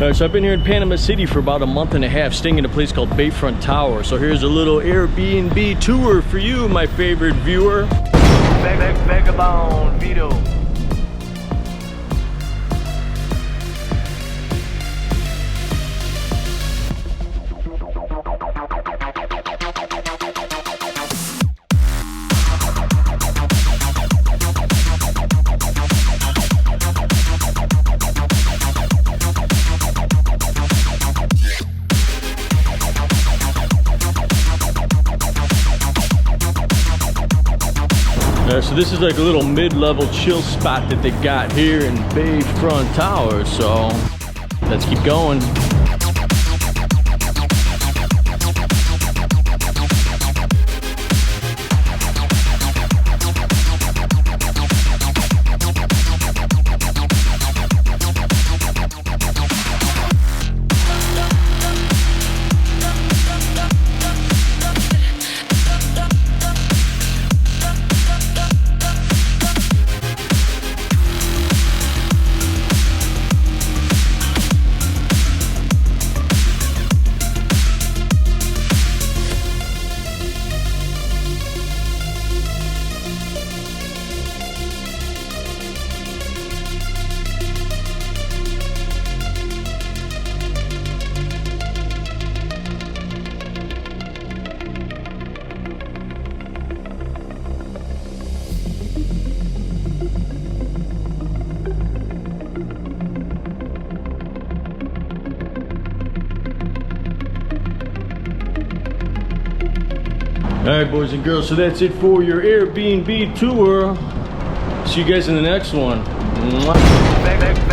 Alright, so I've been here in Panama City for about a month and a half, staying in a place called BayFront Tower. So here's a little AirBNB tour for you, my favorite viewer. VagaBondVito. So this is like a little mid-level chill spot that they got here in BayFront Tower. So let's keep going. Alright, boys and girls, so that's it for your Airbnb tour. See you guys in the next one. Mwah.